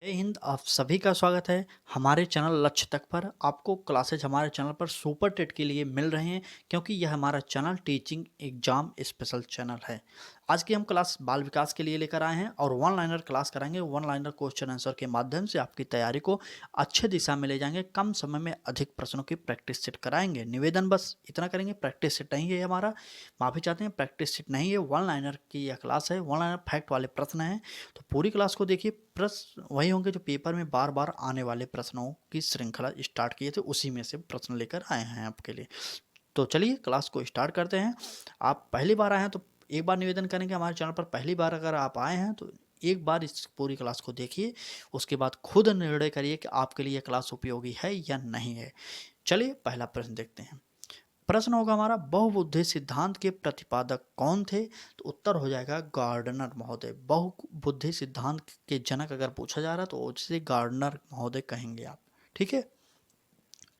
जय हिंद। आप सभी का स्वागत है हमारे चैनल लक्ष्य तक पर। आपको क्लासेज हमारे चैनल पर सुपर टेट के लिए मिल रहे हैं क्योंकि यह हमारा channel teaching exam special channel है। आज की हम क्लास बाल विकास के लिए लेकर आए हैं और वन लाइनर क्लास कराएंगे। वन लाइनर क्वेश्चन आंसर के माध्यम से आपकी तैयारी को अच्छे दिशा में ले जाएंगे। कम समय में अधिक प्रश्नों की प्रैक्टिस सेट कराएंगे। निवेदन बस इतना करेंगे, प्रैक्टिस सेट नहीं है हमारा, माफ़ी चाहते हैं, प्रैक्टिस सेट नहीं है। वन लाइनर की यह क्लास है, वन लाइनर फैक्ट वाले प्रश्न हैं। तो पूरी क्लास को देखिए। प्रश्न वही होंगे जो पेपर में बार बार आने वाले प्रश्नों की श्रृंखला स्टार्ट किए थे, उसी में से प्रश्न लेकर आए हैं आपके लिए। तो चलिए क्लास को स्टार्ट करते हैं। आप पहली बार आए हैं तो एक बार निवेदन करेंगे, हमारे चैनल पर पहली बार अगर आप आए हैं तो एक बार इस पूरी क्लास को देखिए, उसके बाद खुद निर्णय करिए कि आपके लिए क्लास उपयोगी है या नहीं है। चलिए पहला प्रश्न देखते हैं। प्रश्न होगा हमारा, बहुबुद्धि सिद्धांत के प्रतिपादक कौन थे? तो उत्तर हो जाएगा गार्डनर महोदय। बहुबुद्धि सिद्धांत के जनक अगर पूछा जा रहा है तो उसे गार्डनर महोदय कहेंगे आप। ठीक है,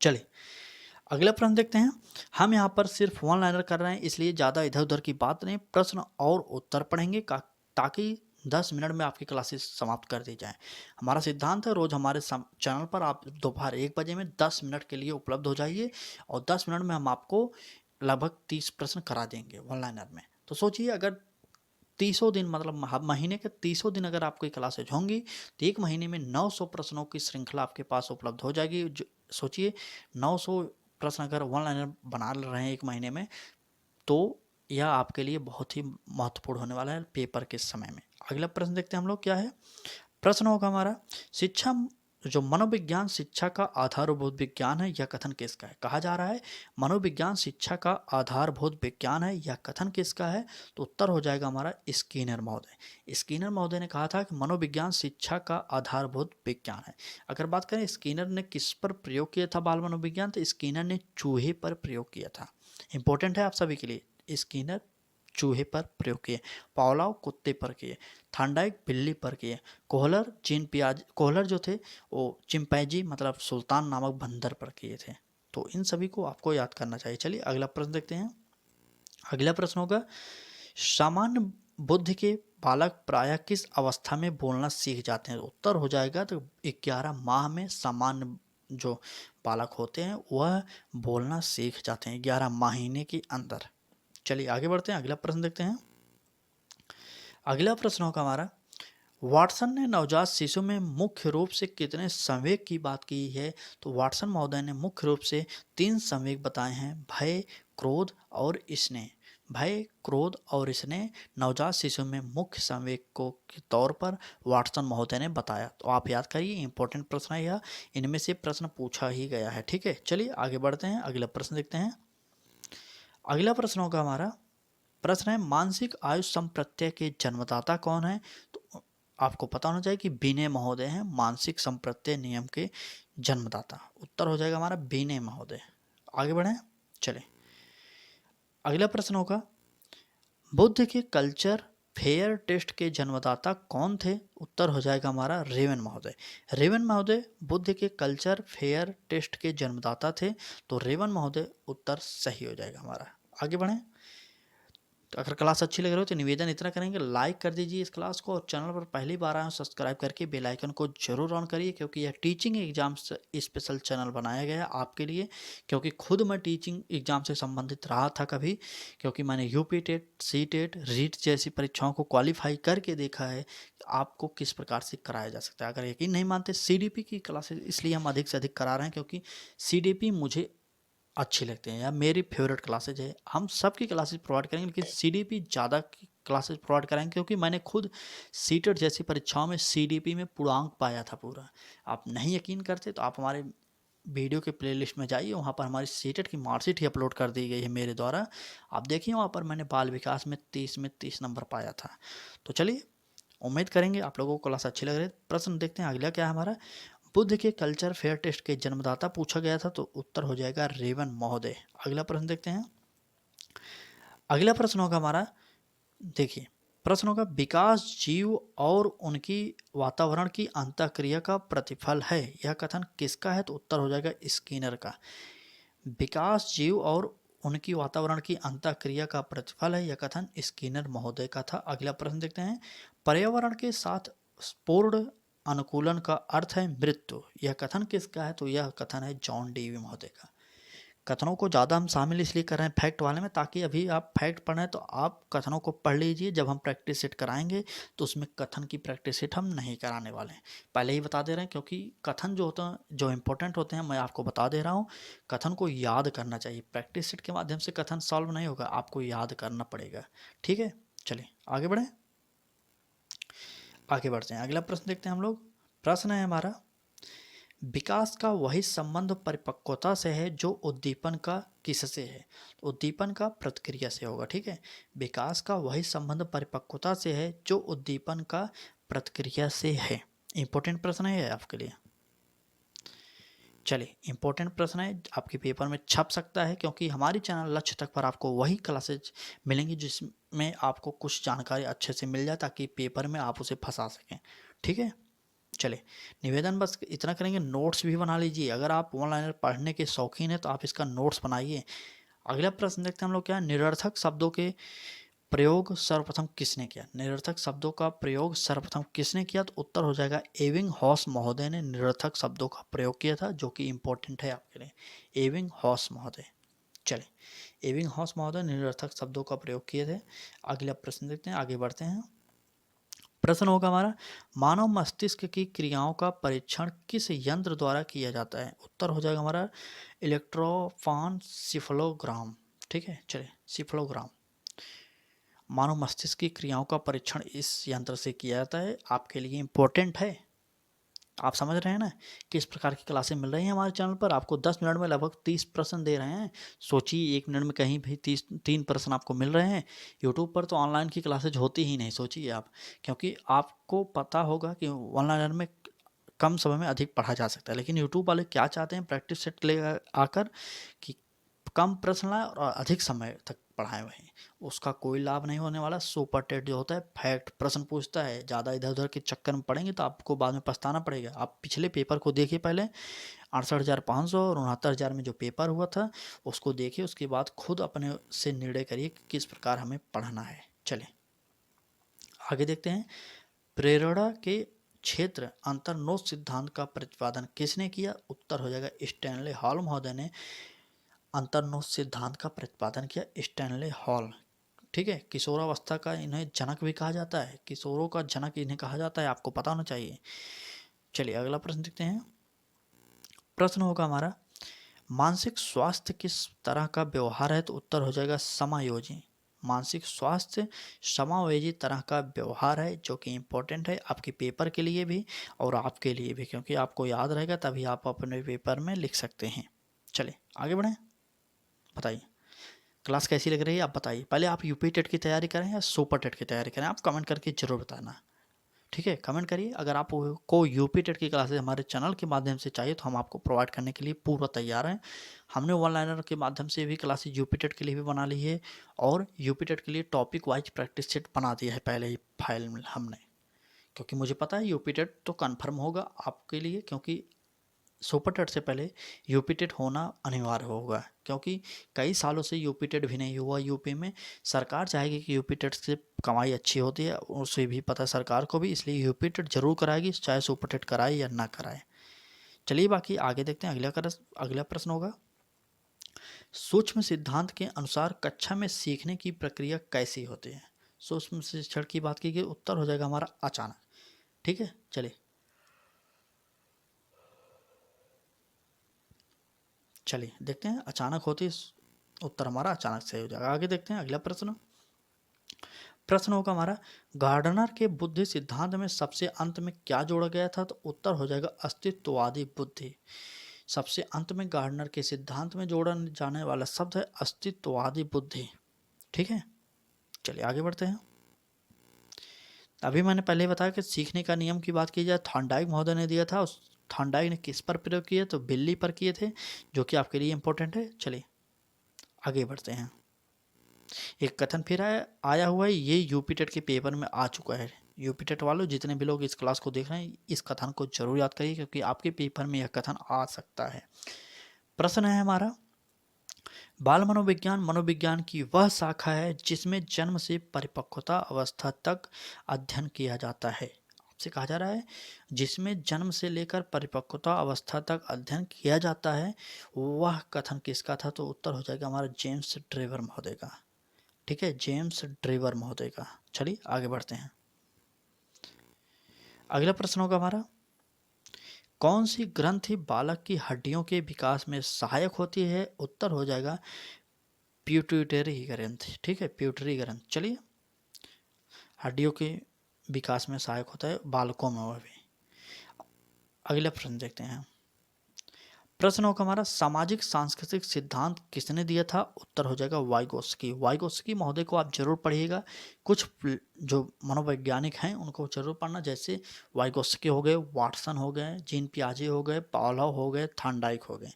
चलिए अगला प्रश्न देखते हैं। हम यहाँ पर सिर्फ वन लाइनर कर रहे हैं, इसलिए ज़्यादा इधर उधर की बात नहीं, प्रश्न और उत्तर पढ़ेंगे ताकि 10 मिनट में आपकी क्लासेस समाप्त कर दी जाए। हमारा सिद्धांत है रोज़ हमारे चैनल पर आप दोपहर 1 बजे में 10 मिनट के लिए उपलब्ध हो जाइए और 10 मिनट में हम आपको लगभग 30 प्रश्न करा देंगे वन लाइनर में। तो सोचिए, अगर 30 दिन मतलब महीने के 30 दिन अगर आपकी क्लासेज होंगी तो एक महीने में 900 प्रश्नों की श्रृंखला आपके पास उपलब्ध हो जाएगी। सोचिए, 900 प्रश्न अगर वन लाइनर बना रहे हैं एक महीने में, तो यह आपके लिए बहुत ही महत्वपूर्ण होने वाला है पेपर के समय में। अगला प्रश्न देखते हैं हम लोग क्या है। प्रश्न होगा हमारा, शिक्षा जो मनोविज्ञान शिक्षा का आधारभूत विज्ञान है, यह कथन किसका है? कहा जा रहा है मनोविज्ञान शिक्षा का आधारभूत विज्ञान है, यह कथन किसका है? तो उत्तर हो जाएगा हमारा स्किनर महोदय। स्किनर महोदय ने कहा था कि मनोविज्ञान शिक्षा का आधारभूत विज्ञान है। अगर बात करें स्किनर ने किस पर प्रयोग किया था बाल मनोविज्ञान, तो स्किनर ने चूहे पर प्रयोग किया था। इंपॉर्टेंट है आप सभी के लिए। स्किनर चूहे पर प्रयोग किए, पावलोव कुत्ते पर किए, थॉर्नडाइक बिल्ली पर किए, कोहलर जो थे वो चिंपैंजी मतलब सुल्तान नामक बंदर पर किए थे। तो इन सभी को आपको याद करना चाहिए। चलिए अगला प्रश्न देखते हैं। अगला प्रश्न होगा, सामान्य बुद्धि के बालक प्रायः किस अवस्था में बोलना सीख जाते हैं? उत्तर हो जाएगा तो 11 माह में सामान्य जो बालक होते हैं वह बोलना सीख जाते हैं 11 महीने के अंदर। चलिए आगे बढ़ते हैं, अगला प्रश्न देखते हैं। अगला प्रश्न होगा हमारा, वाटसन ने नवजात शिशु में मुख्य रूप से कितने संवेग की बात की है? तो वाटसन महोदय ने मुख्य रूप से 3 संवेग बताए हैं, भय, क्रोध और स्नेह। भय, क्रोध और स्नेह नवजात शिशु में मुख्य संवेग को के तौर पर वाटसन महोदय ने बताया। तो आप याद करिए, इंपॉर्टेंट प्रश्न है यह, इनमें से प्रश्न पूछा ही गया है। ठीक है, चलिए आगे बढ़ते हैं, अगला प्रश्न देखते हैं। अगला प्रश्न होगा हमारा, प्रश्न है मानसिक आयु संप्रत्यय के जन्मदाता कौन है? तो आपको पता होना चाहिए कि बीने महोदय हैं मानसिक संप्रत्यय नियम के जन्मदाता। उत्तर हो जाएगा हमारा बीने महोदय। आगे बढ़े, चले अगला प्रश्न होगा, बुद्ध के कल्चर फेयर टेस्ट के जन्मदाता कौन थे? उत्तर हो जाएगा हमारा रेवन महोदय। रेवन महोदय बुद्ध के कल्चर फेयर टेस्ट के जन्मदाता थे, तो रेवन महोदय उत्तर सही हो जाएगा हमारा। आगे बढ़ें। तो अगर क्लास अच्छी लग रही हो तो निवेदन इतना करेंगे, लाइक कर दीजिए इस क्लास को, और चैनल पर पहली बार आए हो सब्सक्राइब करके बेल आइकन को जरूर ऑन करिए, क्योंकि यह टीचिंग एग्जाम स्पेशल चैनल बनाया गया है आपके लिए। क्योंकि खुद मैं टीचिंग एग्जाम से संबंधित रहा था कभी, क्योंकि मैंने UP TET, C TET, REET जैसी परीक्षाओं को क्वालिफाई करके देखा है कि आपको किस प्रकार से कराया जा सकता है। अगर यकीन नहीं मानते, CDP की क्लासेस इसलिए हम अधिक से अधिक करा रहे हैं क्योंकि CDP मुझे अच्छी लगती हैं या मेरी फेवरेट क्लासेज है। हम सब की क्लासेज प्रोवाइड करेंगे, लेकिन CDP ज़्यादा की क्लासेज प्रोवाइड कराएंगे क्योंकि मैंने खुद सीटेट जैसी परीक्षाओं में CDP में पूर्णांक पाया था पूरा। आप नहीं यकीन करते तो आप हमारे वीडियो के प्लेलिस्ट में जाइए, वहाँ पर हमारी सीटेट की मार्कशीट ही अपलोड कर दी गई है मेरे द्वारा। आप देखिए वहाँ पर मैंने बाल विकास में 30 नंबर पाया था। तो चलिए, उम्मीद करेंगे आप लोगों को क्लास अच्छी लग रही है। प्रश्न देखते हैं अगला क्या है हमारा, बुद्ध के कल्चर फेयर टेस्ट के जन्मदाता पूछा गया था, तो उत्तर हो जाएगा रेवन महोदय। अगला प्रश्न देखते हैं। अगला प्रश्न होगा हमारा, देखिए प्रश्न होगा, विकास जीव और उनकी वातावरण की अंतःक्रिया का प्रतिफल है, यह कथन किसका है? तो उत्तर हो जाएगा स्किनर का। विकास जीव और उनकी वातावरण की अंतःक्रिया का प्रतिफल है, यह कथन स्किनर महोदय का था। अगला प्रश्न देखते हैं, पर्यावरण के साथ पूर्ण अनुकूलन का अर्थ है मृत्यु। यह कथन किसका है? तो यह कथन है जॉन डीवी महोदय का। कथनों को ज़्यादा हम शामिल इसलिए कर रहे हैं फैक्ट वाले में, ताकि अभी आप फैक्ट पढ़ रहे हैं तो आप कथनों को पढ़ लीजिए। जब हम प्रैक्टिस सेट कराएंगे तो उसमें कथन की प्रैक्टिस सेट हम नहीं कराने वाले हैं, पहले ही बता दे रहे हैं, क्योंकि कथन जो होता है, जो इंपॉर्टेंट होते हैं, मैं आपको बता दे रहा हूँ। कथन को याद करना चाहिए। प्रैक्टिस सेट के माध्यम से कथन सॉल्व नहीं होगा, आपको याद करना पड़ेगा। ठीक है, चलिए आगे बढ़ें। आगे बढ़ते हैं, अगला प्रश्न देखते हैं हम लोग। प्रश्न है हमारा, विकास का वही संबंध परिपक्वता से है जो उद्दीपन का किससे है? तो उद्दीपन का प्रतिक्रिया से होगा। ठीक है, विकास का वही संबंध परिपक्वता से है जो उद्दीपन का प्रतिक्रिया से है। इंपॉर्टेंट प्रश्न है आपके लिए। चलिए, इंपॉर्टेंट प्रश्न है, आपके पेपर में छप सकता है, क्योंकि हमारी चैनल लक्ष्य तक पर आपको वही क्लासेज मिलेंगी जिसमें आपको कुछ जानकारी अच्छे से मिल जाए, ताकि पेपर में आप उसे फंसा सकें। ठीक है, चले, निवेदन बस इतना करेंगे, नोट्स भी बना लीजिए। अगर आप ऑनलाइन पढ़ने के शौकीन हैं तो आप इसका नोट्स बनाइए। अगला प्रश्न देखते हैं हम लोग, क्या निरर्थक शब्दों के प्रयोग सर्वप्रथम किसने किया? निरर्थक शब्दों का प्रयोग सर्वप्रथम किसने किया? तो उत्तर हो जाएगा एविंग हॉस महोदय ने निरर्थक शब्दों का प्रयोग किया था, जो कि इंपॉर्टेंट है आपके लिए। एविंग हॉस महोदय। चले, एविंग हॉस महोदय निरर्थक शब्दों का प्रयोग किए थे। अगला प्रश्न देखते हैं, आगे बढ़ते हैं। प्रश्न होगा हमारा, मानव मस्तिष्क की क्रियाओं का परीक्षण किस यंत्र द्वारा किया जाता है? उत्तर हो जाएगा हमारा इलेक्ट्रोफानसिफलोग्राम। ठीक है, चलिए, सिफलोग्राम। मानव मस्तिष्क की क्रियाओं का परीक्षण इस यंत्र से किया जाता है। आपके लिए इंपॉर्टेंट है। आप समझ रहे हैं ना किस प्रकार की क्लासें मिल रही हैं हमारे चैनल पर। आपको 10 मिनट में लगभग 30 प्रश्न दे रहे हैं। सोचिए, 1 मिनट में कहीं भी 3 प्रश्न आपको मिल रहे हैं। यूट्यूब पर तो ऑनलाइन की क्लासेज होती ही नहीं, सोचिए आप, क्योंकि आपको पता होगा कि ऑनलाइन में कम समय में अधिक पढ़ा जा सकता है, लेकिन यूट्यूब वाले क्या चाहते हैं, प्रैक्टिस सेट ले आकर कि कम प्रश्न लाए और अधिक समय तक पढ़ाएं। वहीं उसका कोई लाभ नहीं होने वाला। सुपर टेट जो होता है फैक्ट प्रश्न पूछता है, ज़्यादा इधर उधर के चक्कर में पड़ेंगे तो आपको बाद में पछताना पड़ेगा। आप पिछले पेपर को देखिए पहले, 68,500 और 69,000 में जो पेपर हुआ था उसको देखिए, उसके बाद खुद अपने से निर्णय करिए कि किस प्रकार हमें पढ़ना है। चलिए आगे देखते हैं। प्रेरणा के क्षेत्र अंतर्नोद सिद्धांत का प्रतिपादन किसने किया? उत्तर हो जाएगा स्टैनले हॉल महोदय ने अंतर्नोद सिद्धांत का प्रतिपादन किया। Stanley hall. ठीक है, किशोरावस्था का इन्हें जनक भी कहा जाता है, किशोरों का जनक इन्हें कहा जाता है, आपको पता होना चाहिए। चलिए अगला प्रश्न देखते हैं। प्रश्न होगा हमारा, मानसिक स्वास्थ्य किस तरह का व्यवहार है? तो उत्तर हो जाएगा समायोजी। मानसिक स्वास्थ्य समायोजी तरह का व्यवहार है, जो कि इंपॉर्टेंट है आपके पेपर के लिए भी और आपके लिए भी, क्योंकि आपको याद रहेगा तभी आप अपने पेपर में लिख सकते हैं। चलिए आगे बढ़ें, बताइए क्लास कैसी लग रही है, आप बताइए। पहले आप यूपी टेट की तैयारी करें या सुपर टेट की तैयारी करें, आप कमेंट करके जरूर बताना। ठीक है, कमेंट करिए। अगर आपको यूपी टेट की क्लासेस हमारे चैनल के माध्यम से चाहिए तो हम आपको प्रोवाइड करने के लिए पूरा तैयार हैं। हमने ऑनलाइनर के माध्यम से भी क्लासेस यूपी टेट के लिए भी बना ली है, और यूपी टेट के लिए टॉपिक वाइज प्रैक्टिस सेट बना दिया है पहले ही फाइल में हमने, क्योंकि मुझे पता है यूपी टेट तो कन्फर्म होगा आपके लिए, क्योंकि सुपर टेट से पहले यूपी टेट होना अनिवार्य होगा, क्योंकि कई सालों से यूपी टेट भी नहीं हुआ यूपी में। सरकार चाहेगी कि यूपी टेट से कमाई अच्छी होती है, उसे भी पता है सरकार को भी, इसलिए यूपी टेट जरूर कराएगी, चाहे सुपर टेट कराए या ना कराए। चलिए बाकी आगे देखते हैं। अगला प्रश्न होगा, सूक्ष्म सिद्धांत के अनुसार कक्षा में सीखने की प्रक्रिया कैसी होती है? सूक्ष्म शिक्षण की बात की गई, उत्तर हो जाएगा हमारा अचानक। ठीक है, चलिए देखते हैं। अचानक होती, उत्तर हमारा अचानक से हो जाएगा। आगे देखते हैं अगला प्रश्न। प्रश्न होगा हमारा, गार्डनर के बुद्धि सिद्धांत में सबसे अंत में क्या जोड़ा गया था? तो उत्तर हो जाएगा अस्तित्ववादी बुद्धि। सबसे अंत में गार्डनर के सिद्धांत में जोड़ा जाने वाला शब्द है अस्तित्ववादी बुद्धि। ठीक है, चलिए आगे बढ़ते हैं। अभी मैंने पहले बताया कि सीखने का नियम की बात की जाए, थॉर्नडाइक महोदय ने दिया था। उस थॉर्नडाइक ने किस पर प्रयोग किए? तो बिल्ली पर किए थे, जो कि आपके लिए इंपॉर्टेंट है। चलिए आगे बढ़ते हैं। एक कथन फिर आया हुआ है, ये यूपी टेट के पेपर में आ चुका है। यूपी टेट वालों, जितने भी लोग इस क्लास को देख रहे हैं, इस कथन को जरूर याद करिए, क्योंकि आपके पेपर में यह कथन आ सकता है। प्रश्न है हमारा, बाल मनोविज्ञान मनोविज्ञान की वह शाखा है जिसमें जन्म से परिपक्वता अवस्था तक अध्ययन किया जाता है। आपसे कहा जा रहा है जिसमें जन्म से लेकर परिपक्वता अवस्था तक अध्ययन किया जाता है, वह कथन किसका था? तो उत्तर हो जाएगा हमारा जेम्स ड्रेवर महोदय का। ठीक है, जेम्स ड्रेवर महोदय का। चलिए आगे बढ़ते हैं। अगला प्रश्न होगा हमारा, कौन सी ग्रंथि बालक की हड्डियों के विकास में सहायक होती है? उत्तर हो जाएगा प्यूटरी ग्रंथि। ठीक है, प्यूटरी ग्रंथ। चलिए, हड्डियों के विकास में सहायक होता है बालकों में, वह भी। अगला प्रश्न देखते हैं। प्रश्न होगा हमारा, सामाजिक सांस्कृतिक सिद्धांत किसने दिया था? उत्तर हो जाएगा वाइगोस्की। वाइगोस्की महोदय को आप जरूर पढ़िएगा। कुछ जो मनोवैज्ञानिक हैं उनको जरूर पढ़ना, जैसे वाइगोस्की हो गए, वाटसन हो गए, जीन पियाजे हो गए, पावलोव हो गए, थॉर्नडाइक हो गए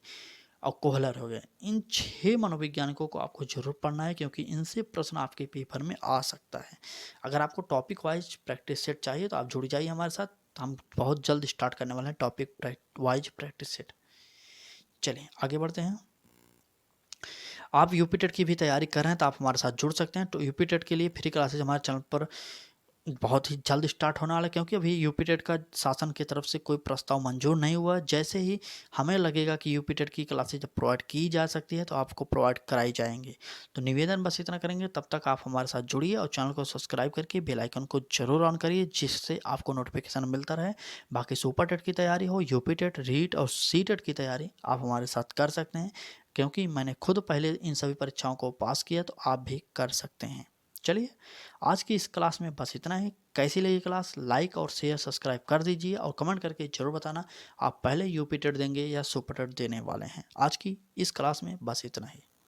और कोहलर हो गए। इन 6 मनोवैज्ञानिकों को आपको जरूर पढ़ना है, क्योंकि इनसे प्रश्न आपके पेपर में आ सकता है। अगर आपको टॉपिक वाइज प्रैक्टिस सेट चाहिए तो आप जुड़ जाइए हमारे साथ। हम बहुत जल्द स्टार्ट करने वाले हैं टॉपिक वाइज प्रैक्टिस सेट। चलिए आगे बढ़ते हैं। आप यूपी टेट की भी तैयारी कर रहे हैं तो आप हमारे साथ जुड़ सकते हैं। तो यूपी टेट के लिए फ्री क्लासेज हमारे चैनल पर बहुत ही जल्द स्टार्ट होने वाला है, क्योंकि अभी यूपी टेट का शासन की तरफ से कोई प्रस्ताव मंजूर नहीं हुआ। जैसे ही हमें लगेगा कि यूपी टेट की क्लासेज जब प्रोवाइड की जा सकती है तो आपको प्रोवाइड कराई जाएंगी। तो निवेदन बस इतना करेंगे, तब तक आप हमारे साथ जुड़िए और चैनल को सब्सक्राइब करके बेल आइकन को जरूर ऑन करिए, जिससे आपको नोटिफिकेशन मिलता रहे। बाकी सुपर टेट की तैयारी हो, यूपी टेट, रीट और सी टेट की तैयारी आप हमारे साथ कर सकते हैं, क्योंकि मैंने खुद पहले इन सभी परीक्षाओं को पास किया, तो आप भी कर सकते हैं। चलिए, आज की इस क्लास में बस इतना ही। कैसी लगी क्लास? लाइक और शेयर सब्सक्राइब कर दीजिए और कमेंट करके जरूर बताना आप पहले यूपी टेट देंगे या सुपर टेट देने वाले हैं। आज की इस क्लास में बस इतना ही।